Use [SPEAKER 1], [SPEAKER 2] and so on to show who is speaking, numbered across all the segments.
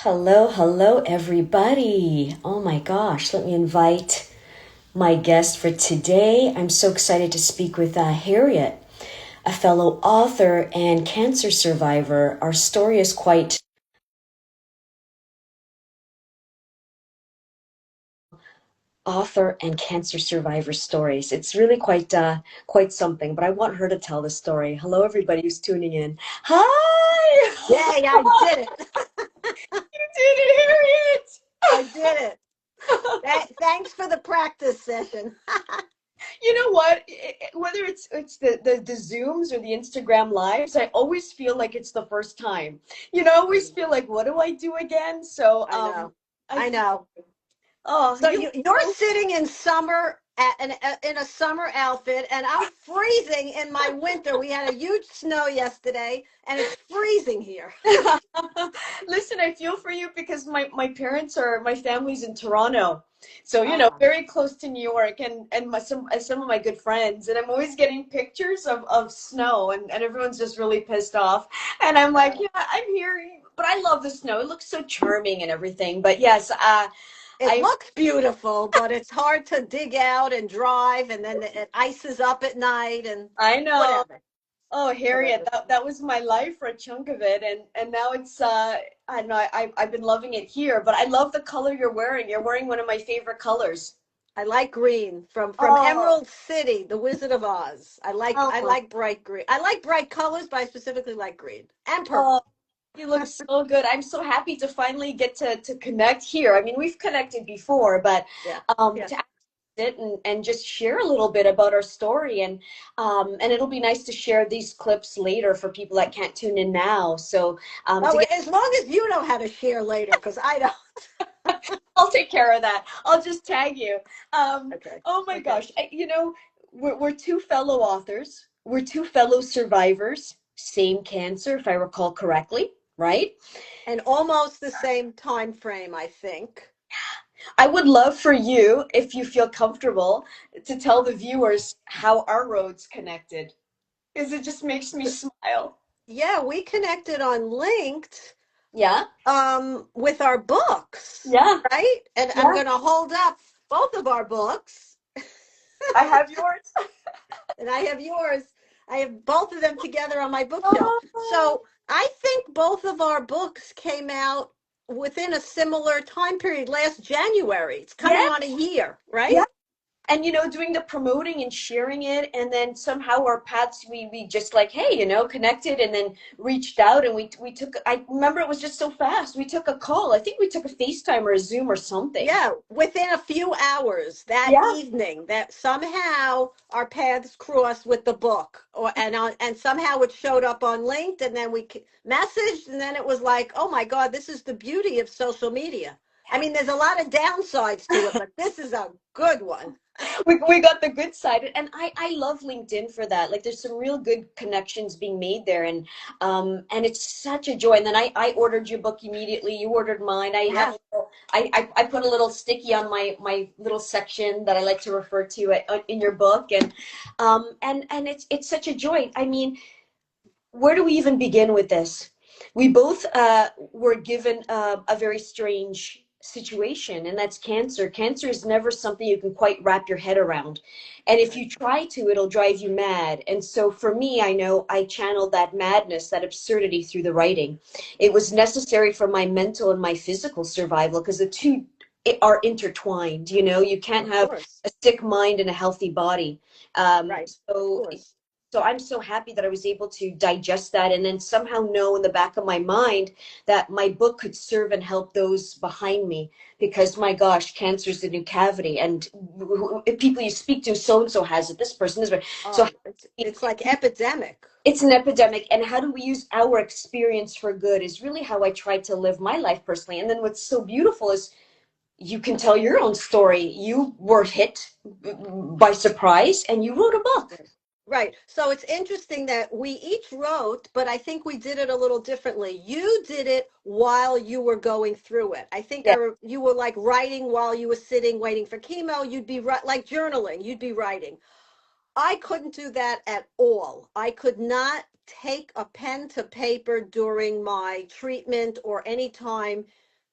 [SPEAKER 1] Hello, hello, everybody. Oh my gosh, let me invite my guest for today. I'm so excited to speak with Harriet, a fellow author and cancer survivor. Our story is quite author and cancer survivor stories. It's really quite something, but I want her to tell the story. Hello, everybody who's tuning in. Hi!
[SPEAKER 2] Yay, I did it.
[SPEAKER 1] You did it,
[SPEAKER 2] I did it. Thanks for the practice session.
[SPEAKER 1] You know what? Whether it's the Zooms or the Instagram lives, I always feel like it's the first time. I always feel like, what do I do again? So
[SPEAKER 2] I know.
[SPEAKER 1] I
[SPEAKER 2] I
[SPEAKER 1] feel,
[SPEAKER 2] know.
[SPEAKER 1] oh,
[SPEAKER 2] So you're sitting in summer in a summer outfit, and I'm freezing in my winter. We had a huge snow yesterday, and it's freezing here.
[SPEAKER 1] listen, I feel for you because my family's in Toronto. So,
[SPEAKER 2] Ah,
[SPEAKER 1] very close to New York and some of my good friends. And I'm always getting pictures of snow and everyone's just really pissed off. And I'm like,
[SPEAKER 2] uh,
[SPEAKER 1] yeah, I'm here. But I love the snow. It looks so charming and everything. But yes,
[SPEAKER 2] it
[SPEAKER 1] I
[SPEAKER 2] looks beautiful, but it's hard to dig out and drive, and then it ices up at night and
[SPEAKER 1] I know.
[SPEAKER 2] whatever,
[SPEAKER 1] Oh, Harriet,
[SPEAKER 2] whatever.
[SPEAKER 1] that was my life for a chunk of it, and now it's I know I've been loving it here, but I love the color you're wearing. You're wearing one of my favorite colors.
[SPEAKER 2] I like green from
[SPEAKER 1] Oh,
[SPEAKER 2] Emerald City, The Wizard of Oz. I
[SPEAKER 1] oh,
[SPEAKER 2] like bright green. I like bright colors, but I specifically like green and
[SPEAKER 1] oh,
[SPEAKER 2] purple.
[SPEAKER 1] you look so good. I'm so happy to finally get to connect here. I mean, we've connected before, but
[SPEAKER 2] Yeah. Yeah.
[SPEAKER 1] to sit and just share a little bit about our story and it'll be nice to share these clips later for people that can't tune in now. So to
[SPEAKER 2] Oh,
[SPEAKER 1] get
[SPEAKER 2] as long as you know how to share later, because I don't.
[SPEAKER 1] I'll take care of that. I'll just tag you.
[SPEAKER 2] Okay.
[SPEAKER 1] Oh my
[SPEAKER 2] Okay.
[SPEAKER 1] gosh. We're two fellow authors. We're two fellow survivors. Same cancer, if I recall correctly, right?
[SPEAKER 2] And almost the same time frame, I think.
[SPEAKER 1] I would love for you, if you feel comfortable, to tell the viewers how our roads connected, because it just makes me smile.
[SPEAKER 2] Yeah, we connected on Linked
[SPEAKER 1] Yeah?
[SPEAKER 2] with our books,
[SPEAKER 1] Yeah.
[SPEAKER 2] right? And I'm
[SPEAKER 1] Yeah.
[SPEAKER 2] going to hold up both of our books.
[SPEAKER 1] I have yours.
[SPEAKER 2] And I have yours. I have both of them together on my bookshelf.
[SPEAKER 1] Oh,
[SPEAKER 2] So I think both of our books came out within a similar time period last January. It's coming
[SPEAKER 1] yeah.
[SPEAKER 2] on a year,
[SPEAKER 1] Yeah.
[SPEAKER 2] right?
[SPEAKER 1] And doing the promoting and sharing it, and then somehow our paths, we just like, hey, connected, and then reached out, and we took, I remember it was just so fast, we took a call. I think we took a FaceTime or a Zoom or something.
[SPEAKER 2] Yeah, within a few hours that
[SPEAKER 1] Yeah.
[SPEAKER 2] evening, that somehow our paths crossed with the book, and somehow it showed up on Linked, and then messaged, and then it was like, oh my God, this is the beauty of social media. I mean, there's a lot of downsides to it, but this is a good one.
[SPEAKER 1] We got the good side, and I love LinkedIn for that. Like, there's some real good connections being made there, and it's such a joy. And then I ordered your book immediately. You ordered mine.
[SPEAKER 2] Yeah.
[SPEAKER 1] I put a little sticky on my little section that I like to refer to in your book, and it's such a joy. I mean, where do we even begin with this? We both were given a very strange situation, and that's cancer. Cancer is never something you can quite wrap your head around. And if
[SPEAKER 2] Right.
[SPEAKER 1] you try to, it'll drive you mad. And so for me, I know I channeled that madness, that absurdity through the writing. It was necessary for my mental and my physical survival because the two are intertwined. You can't
[SPEAKER 2] Of
[SPEAKER 1] have
[SPEAKER 2] course.
[SPEAKER 1] a sick mind and a healthy body. Um,
[SPEAKER 2] Right. Of
[SPEAKER 1] so
[SPEAKER 2] course.
[SPEAKER 1] so I'm so happy that I was able to digest that and then somehow know in the back of my mind that my book could serve and help those behind me, because my gosh, cancer is the new cavity, and if people you speak to, so and so has it, this person is right. So
[SPEAKER 2] Oh, it's like epidemic.
[SPEAKER 1] it's an epidemic, and how do we use our experience for good is really how I try to live my life personally. And then what's so beautiful is you can tell your own story. You were hit by surprise and you wrote a book.
[SPEAKER 2] Right. Right. So it's interesting that we each wrote, but I think we did it a little differently. You did it while you were going through it. I think
[SPEAKER 1] Yeah.
[SPEAKER 2] you were like writing while you were sitting waiting for chemo. You'd be like journaling. You'd be writing. I couldn't do that at all. I could not take a pen to paper during my treatment or any time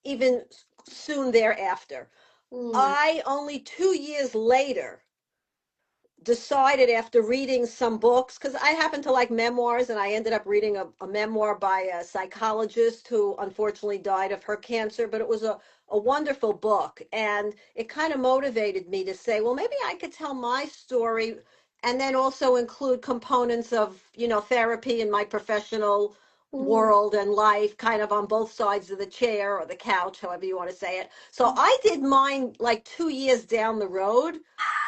[SPEAKER 2] even soon thereafter.
[SPEAKER 1] Mm.
[SPEAKER 2] I only 2 years later decided, after reading some books, because I happen to like memoirs, and I ended up reading a memoir by a psychologist who unfortunately died of her cancer, but it was a wonderful book. And it kind of motivated me to say, well, maybe I could tell my story and then also include components of, therapy in my professional
[SPEAKER 1] Mm.
[SPEAKER 2] world and life, kind of on both sides of the chair or the couch, however you want to say it. So I did mine like 2 years down the road.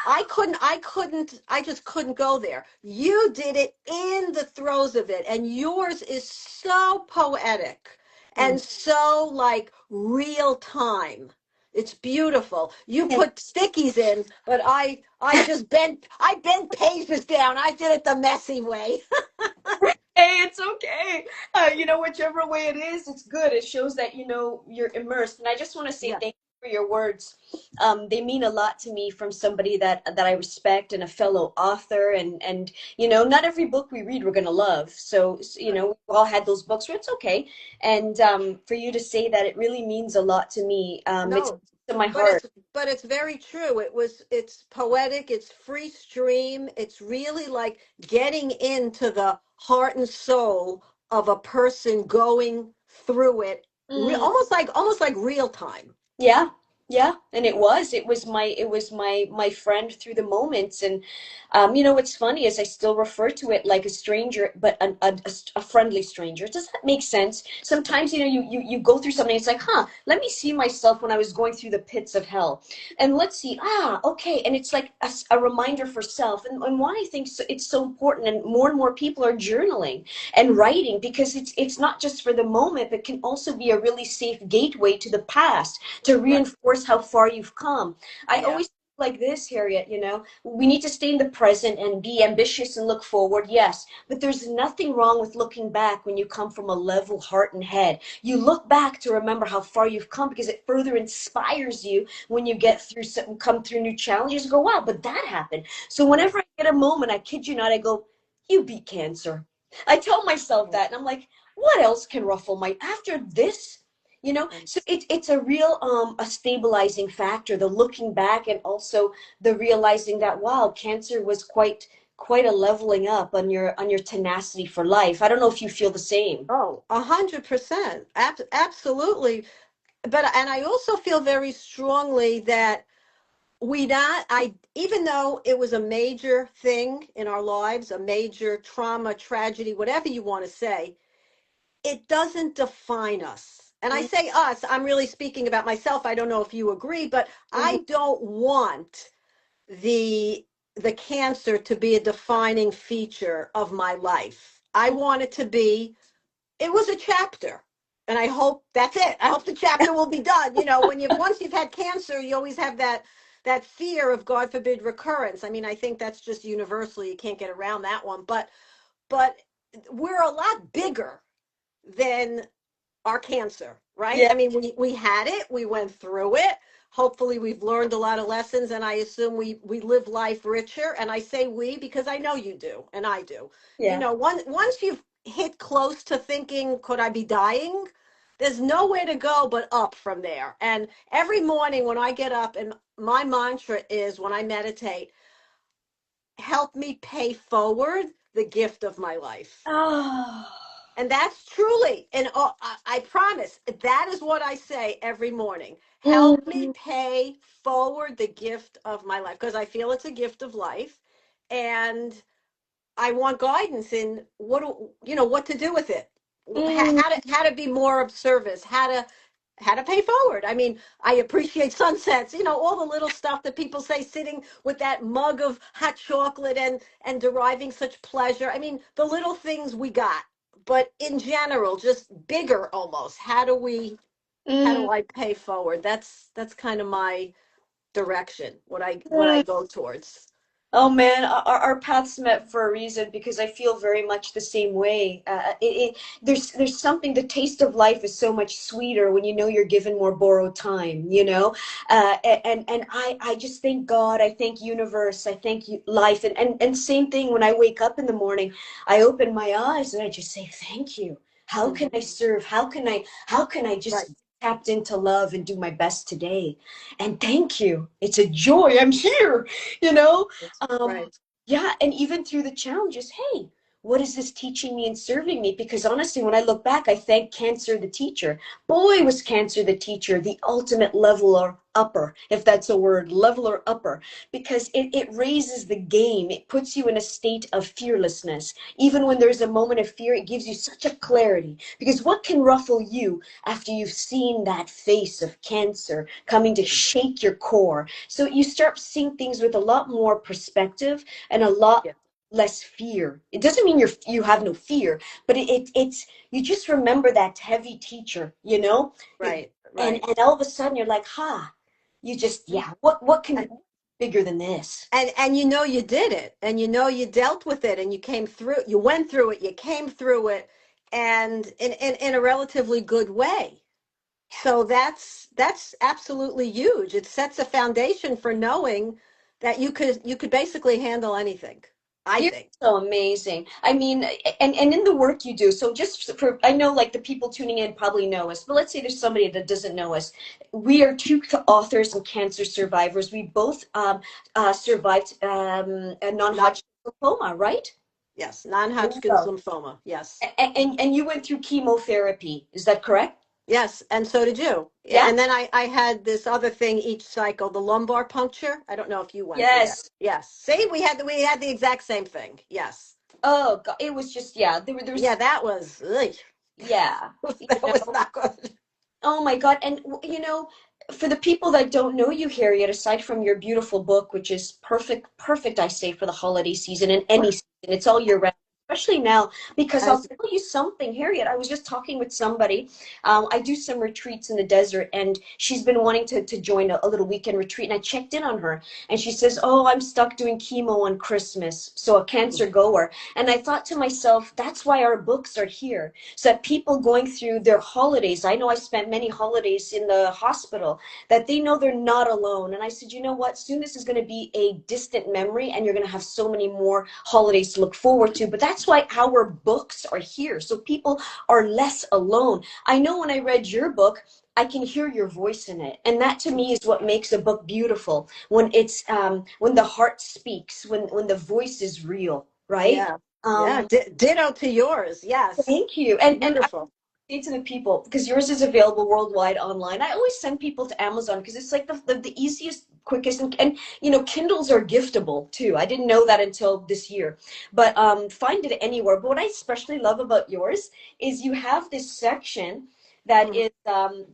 [SPEAKER 2] I just couldn't go there. You did it in the throes of it, and yours is so poetic
[SPEAKER 1] Mm.
[SPEAKER 2] and so like real time. It's beautiful. You
[SPEAKER 1] Thank
[SPEAKER 2] put stickies in, but I bent pages down. I did it the messy way.
[SPEAKER 1] Hey, it's okay. Whichever way it is, it's good. It shows that, you're immersed. And I just want to say
[SPEAKER 2] Yeah.
[SPEAKER 1] thank you for your words. They mean a lot to me from somebody that I respect and a fellow author. And not every book we read we're gonna love.
[SPEAKER 2] Right.
[SPEAKER 1] We've all had those books where it's okay. And for you to say that, it really means a lot to me. It's
[SPEAKER 2] No,
[SPEAKER 1] to my
[SPEAKER 2] but
[SPEAKER 1] heart.
[SPEAKER 2] it's very true. It's poetic, it's free stream. It's really like getting into the heart and soul of a person going through it,
[SPEAKER 1] Mm.
[SPEAKER 2] almost like real time.
[SPEAKER 1] Yeah, yeah, and it was my friend through the moments, and what's funny is I still refer to it like a stranger, but a friendly stranger. Does that make sense? Sometimes you go through something. It's like, huh, let me see myself when I was going through the pits of hell, and let's see. Okay, and it's like a reminder for self, and why I think it's so important, and more people are journaling and writing because it's not just for the moment, but can also be a really safe gateway to the past to
[SPEAKER 2] Right.
[SPEAKER 1] reinforce how far you've come. I
[SPEAKER 2] Yeah.
[SPEAKER 1] always feel like this, Harriet, we need to stay in the present and be ambitious and look forward, yes, but there's nothing wrong with looking back when you come from a level heart and head. You look back to remember how far you've come because it further inspires you when you get through something, come through new challenges and go, wow, but that happened. So
[SPEAKER 2] Right.
[SPEAKER 1] whenever I get a moment, I kid you not, I go, you beat cancer. I tell myself
[SPEAKER 2] Yeah.
[SPEAKER 1] that, and I'm like, what else can ruffle my after this?
[SPEAKER 2] Right.
[SPEAKER 1] So it's a real a stabilizing factor, the looking back and also the realizing that wow, cancer was quite a leveling up on your tenacity for life. I don't know if you feel the same.
[SPEAKER 2] Oh, 100%. Absolutely. And I also feel very strongly that we not I even though it was a major thing in our lives, a major trauma, tragedy, whatever you want to say, it doesn't define us. And I say us, I'm really speaking about myself. I don't know if you agree, but
[SPEAKER 1] Mhm.
[SPEAKER 2] I don't want the the cancer to be a defining feature of my life. I want it to be, it was a chapter, and I hope that's it. I hope the chapter will be done. When you once you've had cancer, you always have that fear of, God forbid, recurrence. I mean, I think that's just universal. You can't get around that one. But we're a lot bigger than our cancer, right?
[SPEAKER 1] Yeah,
[SPEAKER 2] I mean, we had it, we went through it. Hopefully, we've learned a lot of lessons, and I assume we live life richer. And I say we because I know you do, and I do.
[SPEAKER 1] yeah.
[SPEAKER 2] Once you've hit close to thinking, could I be dying? There's nowhere to go but up from there. And every morning when I get up, and my mantra is when I meditate, help me pay forward the gift of my life.
[SPEAKER 1] Oh.
[SPEAKER 2] And that's truly, and I promise, that is what I say every morning. Help me
[SPEAKER 1] Mm,
[SPEAKER 2] pay forward the gift of my life, because I feel it's a gift of life. And I want guidance in what to do with it,
[SPEAKER 1] mm,
[SPEAKER 2] how to be more of service, how to pay forward. I mean, I appreciate sunsets, all the little stuff that people say, sitting with that mug of hot chocolate and deriving such pleasure. I mean, the little things we got, but in general, just bigger almost. How do
[SPEAKER 1] mm,
[SPEAKER 2] I pay forward? That's kind of my direction, what I
[SPEAKER 1] mm.
[SPEAKER 2] go towards.
[SPEAKER 1] Oh man, our paths met for a reason because I feel very much the same way. There's something. The taste of life is so much sweeter when you know you're given more borrowed time. And I just thank God. I thank universe. I thank life. And same thing when I wake up in the morning, I open my eyes and I just say thank you. How can
[SPEAKER 2] Mhm.
[SPEAKER 1] I serve? How can I
[SPEAKER 2] Right.
[SPEAKER 1] just tapped into love and do my best today. And thank you. It's a joy. I'm here, you know? Um,
[SPEAKER 2] Right.
[SPEAKER 1] yeah, and even through the challenges, hey, what is this teaching me and serving me? Because honestly, when I look back, I thank cancer the teacher. Boy, was cancer the teacher, the ultimate leveler upper, if that's a word, leveler upper, because it raises the game. It puts you in a state of fearlessness. Even when there's a moment of fear, it gives you such a clarity. Because what can ruffle you after you've seen that face of cancer coming to shake your core? So you start seeing things with a lot more perspective and a lot
[SPEAKER 2] Yeah.
[SPEAKER 1] less fear. It doesn't mean you have no fear, but it's you just remember that heavy teacher, you know?
[SPEAKER 2] Right.
[SPEAKER 1] And
[SPEAKER 2] Right.
[SPEAKER 1] all of a sudden you're like, ha, you just, yeah, what can bigger than this?
[SPEAKER 2] And you know you did it, and you know you dealt with it, and you came through, you went through it, you came through it, and in a relatively good way. So that's absolutely huge. It sets a foundation for knowing that you could basically handle anything, I
[SPEAKER 1] You're
[SPEAKER 2] think.
[SPEAKER 1] so amazing. I mean, and in the work you do, so just for, I know like the people tuning in probably know us, but let's say there's somebody that doesn't know us. We are two authors and cancer survivors. We both survived a
[SPEAKER 2] Not
[SPEAKER 1] non-Hodgkin lymphoma, right?
[SPEAKER 2] Yes,
[SPEAKER 1] There you
[SPEAKER 2] non-Hodgkin's
[SPEAKER 1] go.
[SPEAKER 2] lymphoma. Yes.
[SPEAKER 1] And you went through chemotherapy, is that correct?
[SPEAKER 2] Yes, and so did you. Yeah,
[SPEAKER 1] Yeah.
[SPEAKER 2] and then I had this other thing each cycle, the lumbar puncture. I don't know if you went through that.
[SPEAKER 1] Yes.
[SPEAKER 2] Yes. See, we had the exact same thing. Yes.
[SPEAKER 1] Oh God, it was just yeah. There
[SPEAKER 2] Yeah,
[SPEAKER 1] was
[SPEAKER 2] that was ugh.
[SPEAKER 1] yeah. You
[SPEAKER 2] That was
[SPEAKER 1] know.
[SPEAKER 2] not good.
[SPEAKER 1] Oh my God. And you know, for the people that don't know you, Harriet, aside from your beautiful book, which is perfect, perfect, I say, for the holiday season and any season, it's all year round, especially now, because I'll
[SPEAKER 2] As
[SPEAKER 1] tell you something, Harriet. I was just talking with somebody. I do some retreats in the desert, and she's been wanting to join a little weekend retreat. And I checked in on her, and she says, "Oh, I'm stuck doing chemo on Christmas." So a cancer goer. And I thought to myself, that's why our books are here so that people going through their holidays, I know I spent many holidays in the hospital, that they know they're not alone. And I said, you know what, soon this is going to be a distant memory and you're going to have so many more holidays to look forward to. But that's why our books are here, so people are less alone. I know when I read your book, I can hear your voice in it, and that to me is what makes a book beautiful. When it's when the heart speaks, when the voice is real, right?
[SPEAKER 2] yeah. Yeah,
[SPEAKER 1] um
[SPEAKER 2] ditto to yours. Yes.
[SPEAKER 1] Thank you. And I
[SPEAKER 2] Beautiful.
[SPEAKER 1] say to the people, because yours is available worldwide online, I always send people to Amazon because it's like the easiest, quickest, and you know, Kindles are giftable too. I didn't know that until this year. But find it anywhere. But what I especially love about yours is you have this section
[SPEAKER 2] Mhm.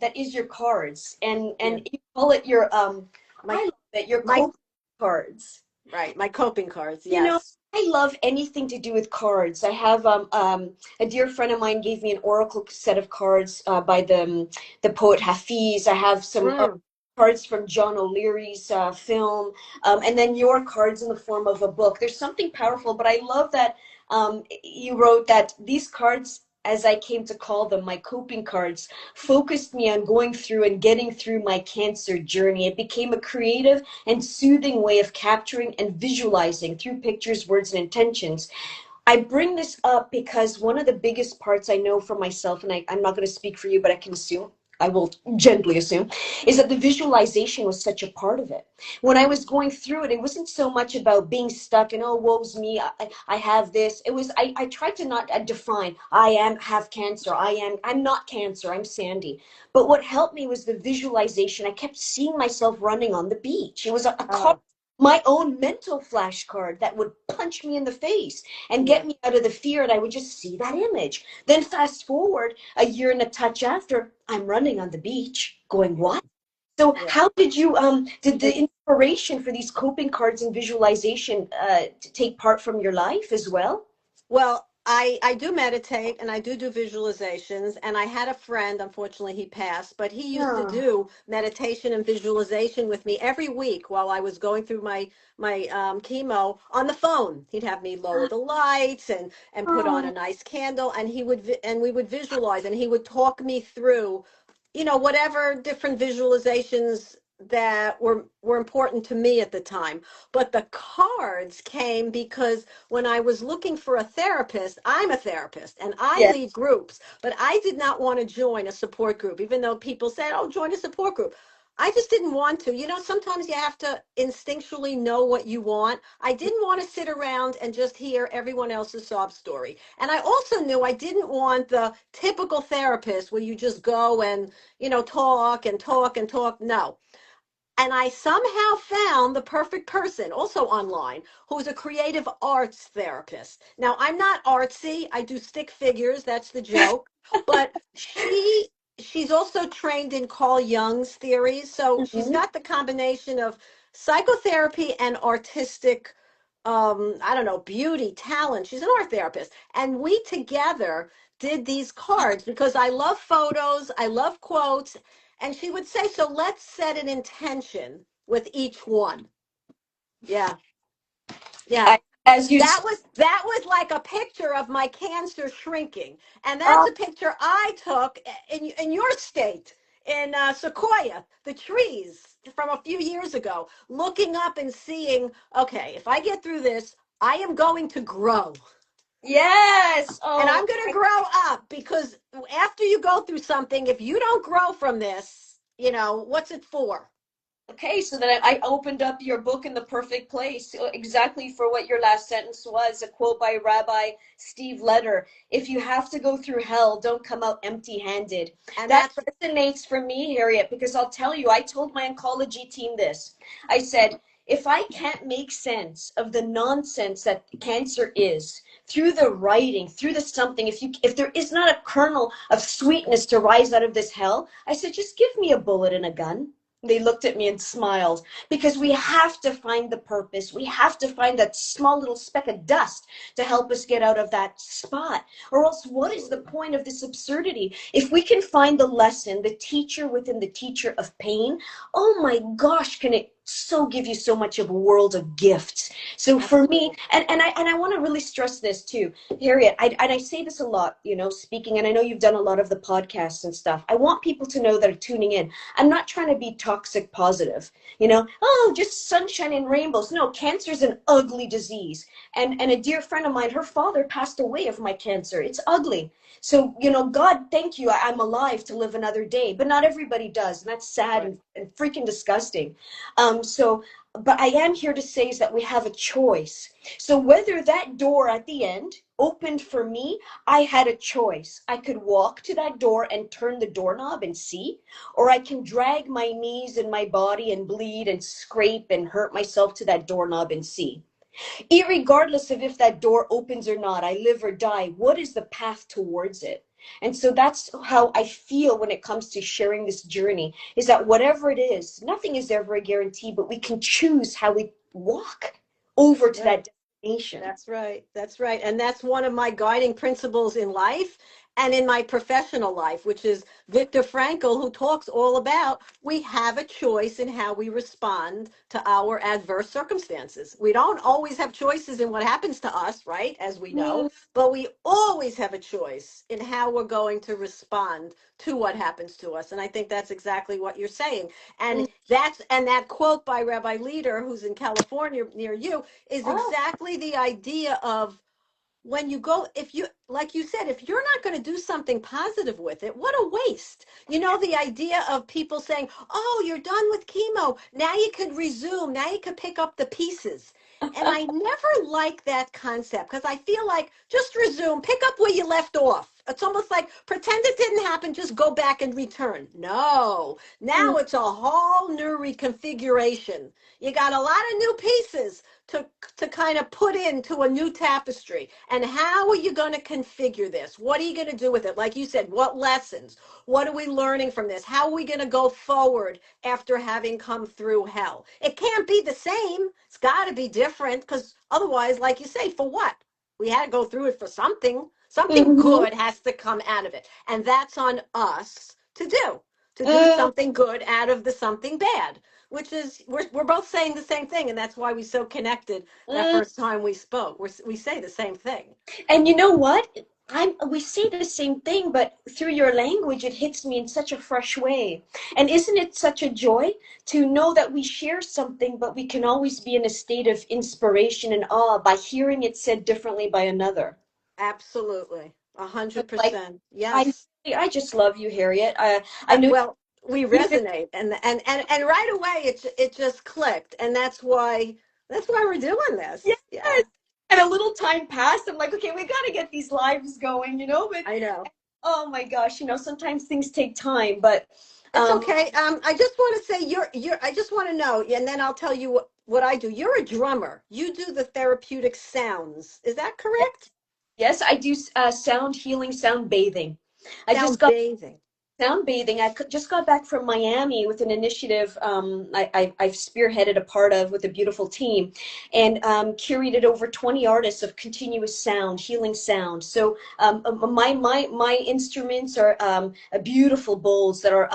[SPEAKER 1] that is your cards,
[SPEAKER 2] Yeah.
[SPEAKER 1] and you call it your
[SPEAKER 2] My
[SPEAKER 1] I love it, your
[SPEAKER 2] my
[SPEAKER 1] coping cards.
[SPEAKER 2] right, my coping cards.
[SPEAKER 1] You know,
[SPEAKER 2] Yes.
[SPEAKER 1] I love anything to do with cards. I have a dear friend of mine gave me an oracle set of cards by the poet Hafiz. I have some
[SPEAKER 2] Mm.
[SPEAKER 1] cards from John O'Leary's film, and then your cards in the form of a book. There's something powerful, but I love that you wrote that these cards, as I came to call them, my coping cards, focused me on going through and getting through my cancer journey. It became a creative and soothing way of capturing and visualizing through pictures, words, and intentions. I bring this up because one of the biggest parts I know for myself, and I'm not going to speak for you, but I can assume, I will gently assume, is that the visualization was such a part of it. When I was going through it, it wasn't so much about being stuck and, oh, woe's me, I have this. It was, I tried to not define, have cancer, I'm not cancer, I'm Sandy. But what helped me was the visualization. I kept seeing myself running on the beach. It was a car,
[SPEAKER 2] Oh,
[SPEAKER 1] my own mental flashcard that would punch me in the face and
[SPEAKER 2] yeah.
[SPEAKER 1] get me out of the fear, and I would just see that image. Then fast forward a year and a touch after, I'm running on the beach going,
[SPEAKER 2] Yeah.
[SPEAKER 1] what? So
[SPEAKER 2] Yeah.
[SPEAKER 1] how did you did the
[SPEAKER 2] It,
[SPEAKER 1] inspiration for these coping cards and visualization to take part from your life as well?
[SPEAKER 2] Well, I do meditate and I do visualizations. And I had a friend, unfortunately he passed, but he used to
[SPEAKER 1] Yeah.
[SPEAKER 2] do meditation and visualization with me every week while I was going through my chemo on the phone. He'd have me lower the lights and put on a
[SPEAKER 1] Oh,
[SPEAKER 2] nice candle, and and we would visualize, and he would talk me through, whatever different visualizations that were important to me at the time. But the cards came because when I was looking for a therapist, I'm a therapist and I
[SPEAKER 1] Yeah.
[SPEAKER 2] lead groups, but I did not want to join a support group, even though people said, oh, join a support group. I just didn't want to. You know, sometimes you have to instinctually know what you want. I didn't want to sit around and just hear everyone else's sob story. And I also knew I didn't want the typical therapist where you just go and, talk and talk and talk. No. And I somehow found the perfect person, also online, who's a creative arts therapist. Now, I'm not artsy. I do stick figures. That's the joke. But she's also trained in Carl Jung's theories. So she's
[SPEAKER 1] Mhm.
[SPEAKER 2] got the combination of psychotherapy and artistic, I don't know, beauty, talent. She's an art therapist. And we together did these cards because I love photos, I love quotes, and she would say, so let's set an intention with each one. Yeah. Yeah.
[SPEAKER 1] As you,
[SPEAKER 2] That was like a picture of my cancer shrinking. And that's
[SPEAKER 1] oh,
[SPEAKER 2] a picture I took in your state, in Sequoia, the trees from a few years ago, looking up and seeing, okay, if I get through this, I am going to grow.
[SPEAKER 1] yes.
[SPEAKER 2] And
[SPEAKER 1] Oh,
[SPEAKER 2] I'm going to grow up, because after you go through something, if you don't grow from this, what's it for?
[SPEAKER 1] okay, so then I opened up your book in the perfect place, exactly for what your last sentence was, a quote by Rabbi Steve Letter. If you have to go through hell, don't come out empty-handed.
[SPEAKER 2] And
[SPEAKER 1] That
[SPEAKER 2] that's
[SPEAKER 1] resonates for me, Harriet, because I'll tell you, I told my oncology team this. I said, if I can't make sense of the nonsense that cancer is through the writing, through the something, if there is not a kernel of sweetness to rise out of this hell, I said, just give me a bullet and a gun. They looked at me and smiled, because we have to find the purpose. We have to find that small little speck of dust to help us get out of that spot. Or else, what is the point of this absurdity? If we can find the lesson, the teacher within the teacher of pain, oh my gosh, can it so give you so much of a world of gifts. So for me,
[SPEAKER 2] absolutely.
[SPEAKER 1] and I want to really stress this too, Harriet, and I say this a lot, speaking, and I know you've done a lot of the podcasts and stuff. I want people to know that are tuning in. I'm not trying to be toxic positive, oh, just sunshine and rainbows. No, cancer is an ugly disease. And a dear friend of mine, her father passed away of my cancer. It's ugly. So, God, thank you. I'm alive to live another day, but not everybody does. And that's sad
[SPEAKER 2] Right.
[SPEAKER 1] and freaking disgusting. So, but I am here to say is that we have a choice. So whether that door at the end opened for me, I had a choice. I could walk to that door and turn the doorknob and see, or I can drag my knees and my body and bleed and scrape and hurt myself to that doorknob and see. Irregardless of if that door opens or not, I live or die, what is the path towards it? And so that's how I feel when it comes to sharing this journey, is that whatever it is, nothing is ever a guarantee, but we can choose how we walk over to
[SPEAKER 2] Right.
[SPEAKER 1] that destination.
[SPEAKER 2] That's right. That's right. And that's one of my guiding principles in life and in my professional life, which is Viktor Frankl, who talks all about we have a choice in how we respond to our adverse circumstances. We don't always have choices in what happens to us, right? As we know,
[SPEAKER 1] Mm,
[SPEAKER 2] but we always have a choice in how we're going to respond to what happens to us. And I think that's exactly what you're saying.
[SPEAKER 1] mm.
[SPEAKER 2] And that quote by Rabbi Leader, who's in California near you, is
[SPEAKER 1] Oh,
[SPEAKER 2] exactly the idea of when you go, if you, like you said, if you're not going to do something positive with it, what a waste. The idea of people saying, oh, you're done with chemo. Now you could resume. Now you could pick up the pieces. And I never like that concept, because I feel like just resume, pick up where you left off. It's almost like pretend it didn't happen, just go back and return. No,
[SPEAKER 1] mm,
[SPEAKER 2] now it's a whole new reconfiguration. You got a lot of new pieces to kind of put into a new tapestry. And how are you going to configure this? What are you going to do with it? Like you said, what lessons? What are we learning from this? How are we going to go forward after having come through hell? It can't be the same. It's got to be different, because otherwise, like you say, for what? We had to go through it for something. Something
[SPEAKER 1] mhm,
[SPEAKER 2] good has to come out of it. And that's on us to do
[SPEAKER 1] mm,
[SPEAKER 2] something good out of the something bad, which is we're both saying the same thing, and that's why we so connected that
[SPEAKER 1] mm.
[SPEAKER 2] first time we spoke. We say the same thing.
[SPEAKER 1] And you know what? we say the same thing, but through your language, it hits me in such a fresh way. And isn't it such a joy to know that we share something, but we can always be in a state of inspiration and awe by hearing it said differently by another.
[SPEAKER 2] Absolutely. A
[SPEAKER 1] But
[SPEAKER 2] hundred
[SPEAKER 1] like,
[SPEAKER 2] percent.
[SPEAKER 1] I,
[SPEAKER 2] Yes.
[SPEAKER 1] I just love you, Harriet. I know
[SPEAKER 2] Well, we
[SPEAKER 1] you've been,
[SPEAKER 2] resonate, and right away it just clicked, and that's why we're doing
[SPEAKER 1] yes.
[SPEAKER 2] this. Yeah,
[SPEAKER 1] And a little time passed. I'm like, okay, we got to get these lives going, But
[SPEAKER 2] I know.
[SPEAKER 1] oh my gosh, sometimes things take time, but
[SPEAKER 2] It's
[SPEAKER 1] um,
[SPEAKER 2] okay. I just want to say you're. I just want to know, and then I'll tell you what I do. You're a drummer. You do the therapeutic sounds. Is that correct?
[SPEAKER 1] yes, I do sound healing, sound bathing. I just
[SPEAKER 2] Sound
[SPEAKER 1] got
[SPEAKER 2] bathing.
[SPEAKER 1] sound bathing. Just got back from Miami with an initiative I've spearheaded a part of with a beautiful team, and curated over 20 artists of continuous sound, healing sound. So my instruments are beautiful bowls that are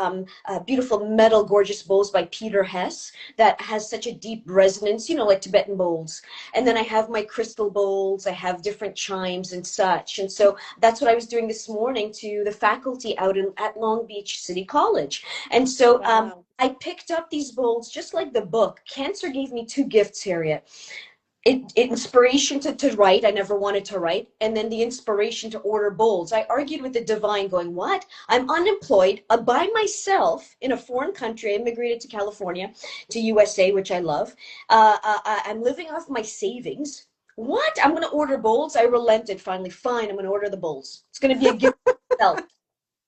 [SPEAKER 1] beautiful metal, gorgeous bowls by Peter Hess that has such a deep resonance, like Tibetan bowls. And then I have my crystal bowls. I have different chimes and such. And so that's what I was doing this morning to the faculty out at Long Beach City College. And so
[SPEAKER 2] Wow.
[SPEAKER 1] I picked up these bowls just like the book. Cancer gave me two gifts, Harriet. Inspiration to write. I never wanted to write. And then the inspiration to order bowls. I argued with the divine going, what? I'm unemployed by myself in a foreign country. I immigrated to California, to USA, which I love. I'm living off my savings. What? I'm going to order bowls. I relented finally. Fine, I'm going to order the bowls. It's going to be a gift to myself.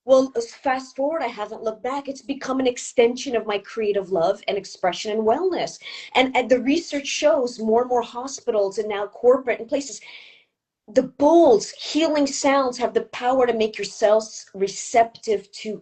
[SPEAKER 1] Well, fast forward, I haven't looked back. It's become an extension of my creative love and expression and wellness. And the research shows more and more hospitals and now corporate and places, the bowls, healing sounds have the power to make your cells receptive to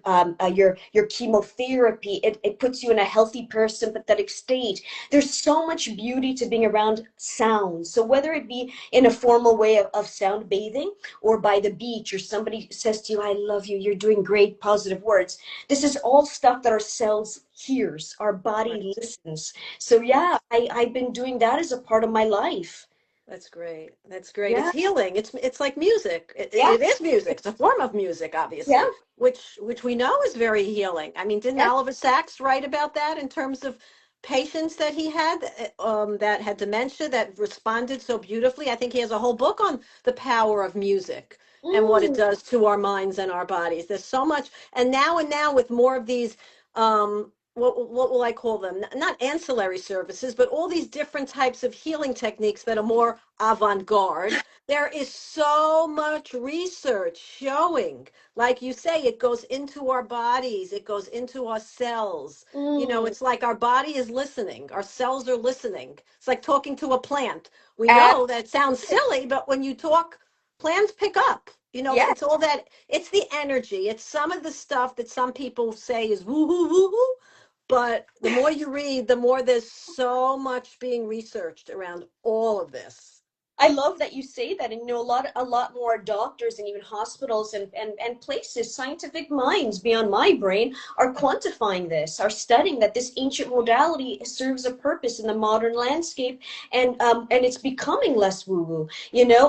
[SPEAKER 1] your chemotherapy. It puts you in a healthy parasympathetic state. There's so much beauty to being around sounds. So whether it be in a formal way of sound bathing or by the beach, or somebody says to you, I love you, you're doing great, positive words. This is all stuff that our cells hears, our body
[SPEAKER 2] Right.
[SPEAKER 1] listens. So yeah, I've been doing that as a part of my life.
[SPEAKER 2] That's great. That's great. It's
[SPEAKER 1] Yeah,
[SPEAKER 2] healing. It's like music.
[SPEAKER 1] yeah,
[SPEAKER 2] It is music. It's a form of music,
[SPEAKER 1] yeah.
[SPEAKER 2] obviously, which we know is very healing. I mean, didn't
[SPEAKER 1] Yeah.
[SPEAKER 2] Oliver Sacks write about that in terms of patients that he had that had dementia that responded so beautifully? I think he has a whole book on the power of music and what it
[SPEAKER 1] Mm,
[SPEAKER 2] does to our minds and our bodies. There's so much, and now with more of these what will I call them? Not ancillary services, but all these different types of healing techniques that are more avant-garde. There is so much research showing, like you say, it goes into our bodies, it goes into our cells.
[SPEAKER 1] mm.
[SPEAKER 2] It's like our body is listening, our cells are listening. It's like talking to a plant. We
[SPEAKER 1] Ab-
[SPEAKER 2] know that sounds silly, but when you talk, plants pick up.
[SPEAKER 1] yeah,
[SPEAKER 2] It's all that, it's the energy. It's some of the stuff that some people say is woo woo woo woo, but the more you read, the more there's so much being researched around all of this.
[SPEAKER 1] I love that you say that, and a lot more doctors and even hospitals and places, scientific minds beyond my brain, are quantifying this, are studying that this ancient modality serves a purpose in the modern landscape, and it's becoming less woo-woo.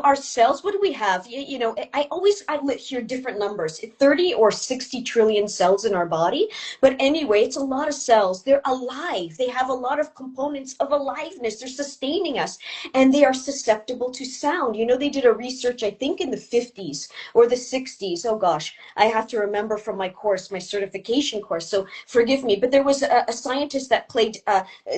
[SPEAKER 1] Our cells. What do we have? I hear different numbers, 30 or 60 trillion cells in our body, but anyway, it's a lot of cells. They're alive. They have a lot of components of aliveness. They're sustaining us, and they are susceptible to sound. They did a research, I think in the 50s or the 60s. Oh gosh, I have to remember from my course, my certification course, so forgive me. But there was a scientist that played,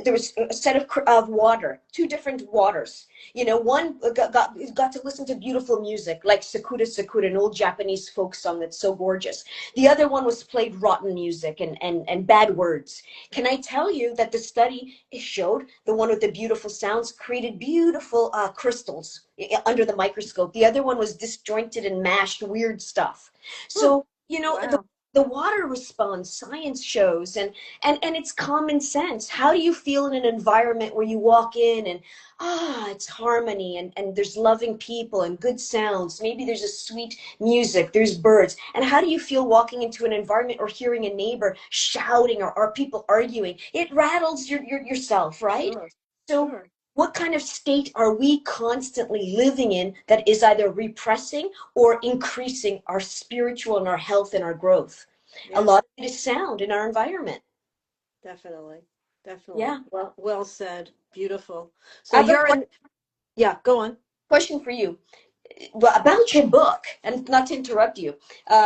[SPEAKER 1] there was a set of water, two different waters. One got to listen to beautiful music like Sakura Sakura, an old Japanese folk song that's so gorgeous. The other one was played rotten music and bad words. Can I tell you that the study showed the one with the beautiful sounds created beautiful crystals under the microscope. The other one was disjointed and mashed, weird stuff.
[SPEAKER 2] Hmm,
[SPEAKER 1] So, the
[SPEAKER 2] wow.
[SPEAKER 1] the water response, science shows, and it's common sense. How do you feel in an environment where you walk in and it's harmony, and there's loving people and good sounds? Maybe there's a sweet music, there's birds. And how do you feel walking into an environment or hearing a neighbor shouting, or people arguing? It rattles yourself, right?
[SPEAKER 2] Sure,
[SPEAKER 1] So
[SPEAKER 2] sure.
[SPEAKER 1] what kind of state are we constantly living in that is either repressing or increasing our spiritual and our health and our growth? A
[SPEAKER 2] Yeah,
[SPEAKER 1] lot of it is sound in our environment.
[SPEAKER 2] definitely. Definitely.
[SPEAKER 1] Yeah.
[SPEAKER 2] Well said. Beautiful. So
[SPEAKER 1] I have a
[SPEAKER 2] you're in, yeah, go on.
[SPEAKER 1] question for you. Well, about your book, and not to interrupt you.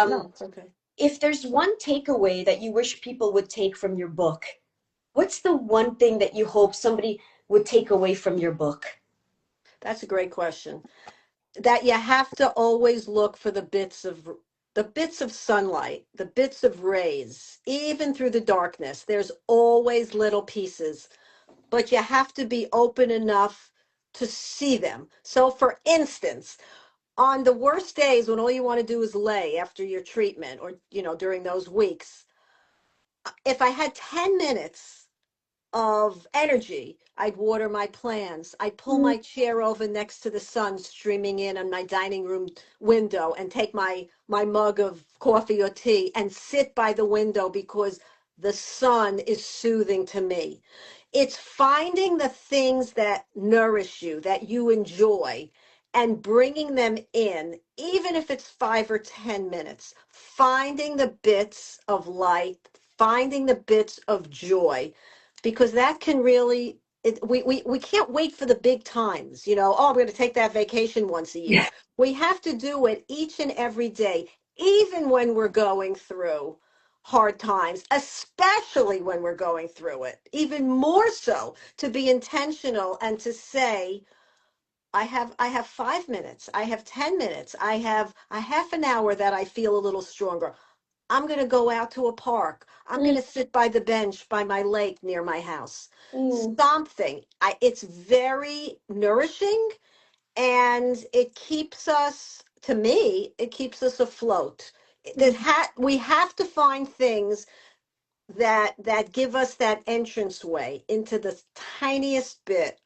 [SPEAKER 2] No,
[SPEAKER 1] Um,
[SPEAKER 2] it's okay.
[SPEAKER 1] if there's one takeaway that you wish people would take from your book, what's the one thing that you hope somebody would take away from your book?
[SPEAKER 2] That's a great question. That you have to always look for the bits of sunlight, the bits of rays, even through the darkness. There's always little pieces, but you have to be open enough to see them. So for instance, on the worst days when all you want to do is lay after your treatment or during those weeks, if I had 10 minutes of energy, I'd water my plants. I'd pull
[SPEAKER 1] Mm,
[SPEAKER 2] my chair over next to the sun streaming in on my dining room window and take my mug of coffee or tea and sit by the window because the sun is soothing to me. It's finding the things that nourish you, that you enjoy, and bringing them in, even if it's 5 or 10 minutes, finding the bits of light, finding the bits of joy, because that can really we can't wait for the big times, oh, I'm going to take that vacation once a
[SPEAKER 1] yeah.
[SPEAKER 2] year. We have to do it each and every day, even when we're going through hard times, especially when we're going through it, even more so to be intentional and to say, I have 5 minutes, I have 10 minutes, I have a half an hour that I feel a little stronger. I'm going to go out to a park. I'm going
[SPEAKER 1] Mm,
[SPEAKER 2] to sit by the bench by my lake near my house.
[SPEAKER 1] mm,
[SPEAKER 2] Something. It's very nourishing, and it keeps us, to me, it keeps us afloat.
[SPEAKER 1] mm,
[SPEAKER 2] We have to find things that give us that entranceway into the tiniest bit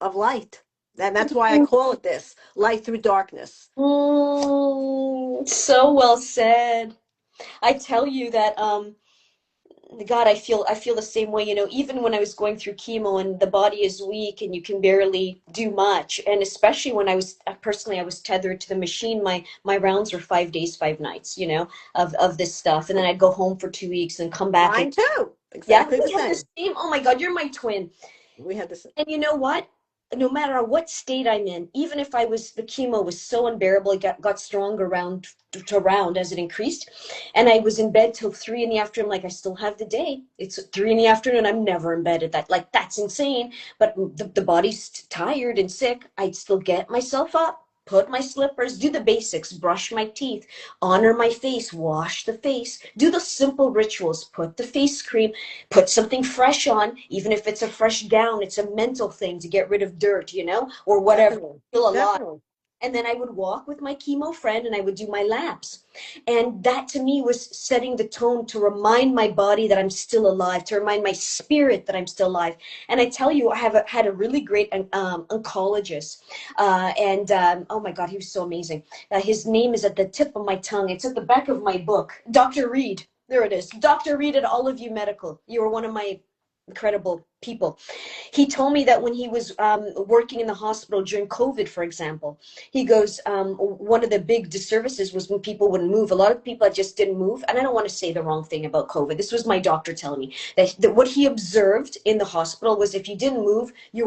[SPEAKER 2] of light. And that's why I
[SPEAKER 1] mm,
[SPEAKER 2] call it this, light through darkness.
[SPEAKER 1] so well said. I tell you that God, I feel the same way, even when I was going through chemo and the body is weak and you can barely do much. And especially when I was tethered to the machine, my rounds were 5 days, 5 nights, of this stuff. And then I'd go home for 2 weeks and come back and
[SPEAKER 2] Mine too.
[SPEAKER 1] yeah,
[SPEAKER 2] Exactly the
[SPEAKER 1] we had the
[SPEAKER 2] same.
[SPEAKER 1] same. Oh my God, you're my twin.
[SPEAKER 2] We had this.
[SPEAKER 1] And you know what? No matter what state I'm in, even if the chemo was so unbearable, it got stronger round to round as it increased. And I was in bed till 3 in the afternoon. Like, I still have the day. It's 3 in the afternoon. I'm never in bed at that. Like, that's insane. But the body's tired and sick. I'd still get myself up, put my slippers, do the basics, brush my teeth, honor my face, wash the face, do the simple rituals, put the face cream, put something fresh on, even if it's a fresh gown. It's a mental thing to get rid of dirt, or whatever,
[SPEAKER 2] Definitely.
[SPEAKER 1] feel alive.
[SPEAKER 2] Definitely.
[SPEAKER 1] And then I would walk with my chemo friend and I would do my laps. And that to me was setting the tone to remind my body that I'm still alive, to remind my spirit that I'm still alive. And I tell you, I had a really great oncologist. And oh my God, he was so amazing. His name is at the tip of my tongue. It's at the back of my book. Dr. Reed. There it is. Dr. Reed at All of You Medical. You are one of my incredible people. He told me that when he was working in the hospital during COVID, for example, he goes, one of the big disservices was when people wouldn't move. A lot of people just didn't move. And I don't want to say the wrong thing about COVID. This was my doctor telling me that what he observed in the hospital was if you didn't move, you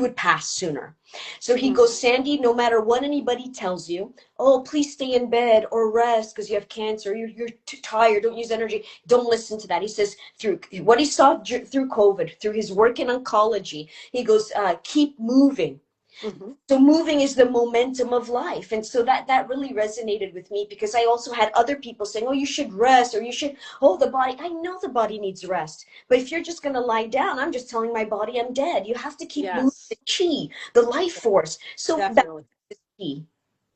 [SPEAKER 1] would pass sooner. So he
[SPEAKER 2] Mm.
[SPEAKER 1] goes, Sandy, no matter what anybody tells you, oh, please stay in bed or rest because you have cancer, you're too tired, don't use energy, don't listen to that. He says, through what he saw through COVID, through his work in oncology, he goes, keep moving.
[SPEAKER 2] Hmm.
[SPEAKER 1] So moving is the momentum of life. And so that really resonated with me because I also had other people saying, oh, you should rest, or you should, oh, the body, I know the body needs rest. But if you're just going to lie down, I'm just telling my body I'm dead. You have to keep moving the
[SPEAKER 2] Yes,
[SPEAKER 1] chi, the life force. So that's
[SPEAKER 2] definitely.
[SPEAKER 1] key.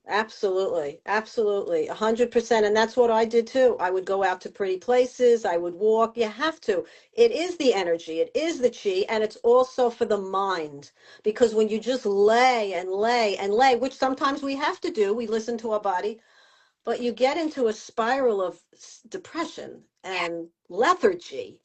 [SPEAKER 2] Absolutely. Absolutely. 100%. And that's what I did too. I would go out to pretty places. I would walk. You have to. It is the energy. It is the chi. And it's also for the mind. Because when you just lay and lay and lay, which sometimes we have to do, we listen to our body, but you get into a spiral of depression and lethargy.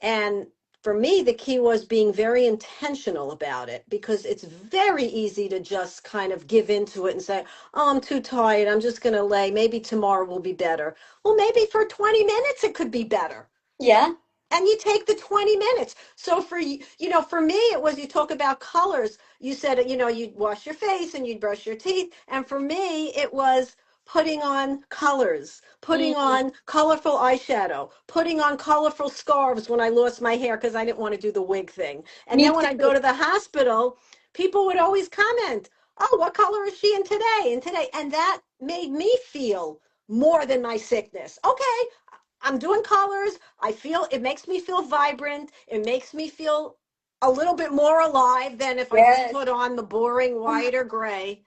[SPEAKER 2] And for me, the key was being very intentional about it because it's very easy to just kind of give into it and say, oh, I'm too tired. I'm just going to lay. Maybe tomorrow will be better. Well, maybe for 20 minutes it could be better.
[SPEAKER 1] Yeah.
[SPEAKER 2] And you take the 20 minutes. So for for me, it was, you talk about colors. You said, you'd wash your face and you'd brush your teeth. And for me, it was putting on colors, putting
[SPEAKER 1] Mm,
[SPEAKER 2] on colorful eyeshadow, putting on colorful scarves when I lost my hair because I didn't want to do the wig thing. And
[SPEAKER 1] me
[SPEAKER 2] then when I
[SPEAKER 1] too.
[SPEAKER 2] go to the hospital, people would always comment, oh, what color is she in today? And today. And that made me feel more than my sickness. Okay, I'm doing colors. I feel it makes me feel vibrant. It makes me feel a little bit more alive than if I just
[SPEAKER 1] Yes.
[SPEAKER 2] put on the boring white or gray.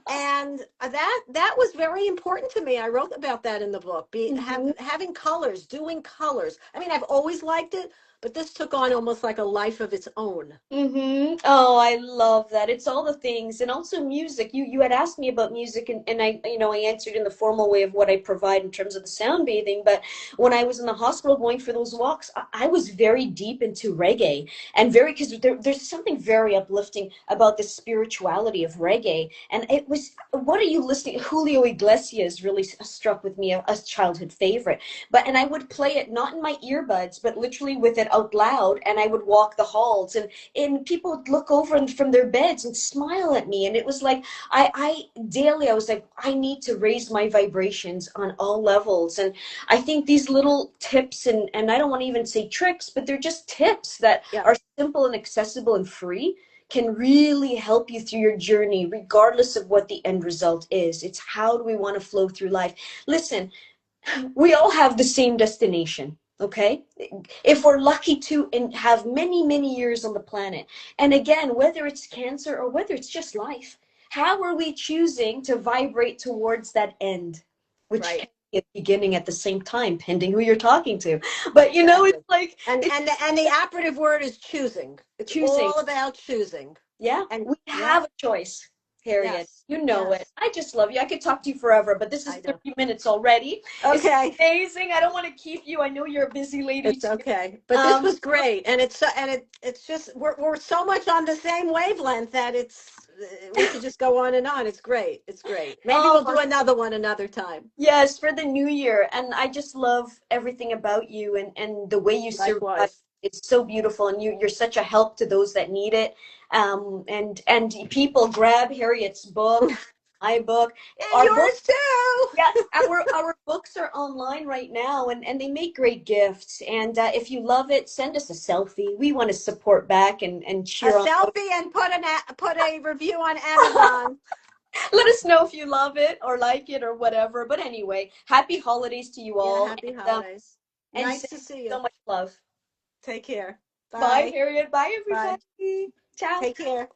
[SPEAKER 2] And that was very important to me. I wrote about that in the book. Having colors, doing colors. I mean, I've always liked it, but this took on almost like a life of its own.
[SPEAKER 1] Oh, I love that. It's all the things, and also music. You had asked me about music, and I I answered in the formal way of what I provide in terms of the sound bathing. But when I was in the hospital going for those walks, I was very deep into reggae, and very because there's something very uplifting about the spirituality of reggae. And it was, what are you listening? Julio Iglesias really struck with me, a childhood favorite. And I would play it not in my earbuds, but literally with it out loud, and I would walk the halls, and people would look over from their beds and smile at me, and it was like I daily I was like, I need to raise my vibrations on all levels. And I think these little tips, and I don't want to even say tricks, but they're just tips that
[SPEAKER 2] Yeah,
[SPEAKER 1] are simple and accessible and free, can really help you through your journey regardless of what the end result is. It's how do we want to flow through life. Listen, we all have the same destination, okay? If we're lucky to and have many, many years on the planet. And again, whether it's cancer or whether it's just life, how are we choosing to vibrate towards that end, which
[SPEAKER 2] right.
[SPEAKER 1] can be a beginning at the same time, pending who you're talking to. But it's
[SPEAKER 2] Exactly.
[SPEAKER 1] like
[SPEAKER 2] And
[SPEAKER 1] it's
[SPEAKER 2] the operative word is choosing. It's
[SPEAKER 1] choosing.
[SPEAKER 2] all about choosing.
[SPEAKER 1] Yeah,
[SPEAKER 2] And
[SPEAKER 1] we
[SPEAKER 2] yeah,
[SPEAKER 1] have a choice, Harriet.
[SPEAKER 2] yes,
[SPEAKER 1] You know it.
[SPEAKER 2] yes,
[SPEAKER 1] I just love you. I could talk to you forever, but this is
[SPEAKER 2] I do.
[SPEAKER 1] 30 minutes already. It's
[SPEAKER 2] Okay.
[SPEAKER 1] amazing. I don't want to keep you. I know you're a busy lady
[SPEAKER 2] It's
[SPEAKER 1] too.
[SPEAKER 2] okay. But this
[SPEAKER 1] Um,
[SPEAKER 2] was great. And it's just we're so much on the same wavelength that it's we could just go on and on. It's great. It's great. Maybe we'll do
[SPEAKER 1] oh,
[SPEAKER 2] another one another time.
[SPEAKER 1] yes, for the new year. And I just love everything about you, and the way you survive.
[SPEAKER 2] Likewise.
[SPEAKER 1] It's so beautiful, and you're such a help to those that need it. And people grab Harriet's book, my book.
[SPEAKER 2] And
[SPEAKER 1] Our book.
[SPEAKER 2] yours too.
[SPEAKER 1] Yeah, our books are online right now, and they make great gifts. And if you love it, send us a selfie. We want to support back and
[SPEAKER 2] A
[SPEAKER 1] cheer on.
[SPEAKER 2] selfie and put a review on Amazon.
[SPEAKER 1] Let us know if you love it or like it or whatever. But anyway, happy holidays to you
[SPEAKER 2] Yeah,
[SPEAKER 1] all,
[SPEAKER 2] happy
[SPEAKER 1] and
[SPEAKER 2] holidays. Nice to
[SPEAKER 1] sending
[SPEAKER 2] see
[SPEAKER 1] so
[SPEAKER 2] you.
[SPEAKER 1] much love.
[SPEAKER 2] Take care.
[SPEAKER 1] Bye,
[SPEAKER 2] Bye.
[SPEAKER 1] Harriet. Bye,
[SPEAKER 2] Bye.
[SPEAKER 1] everybody. Ciao.
[SPEAKER 2] Take care.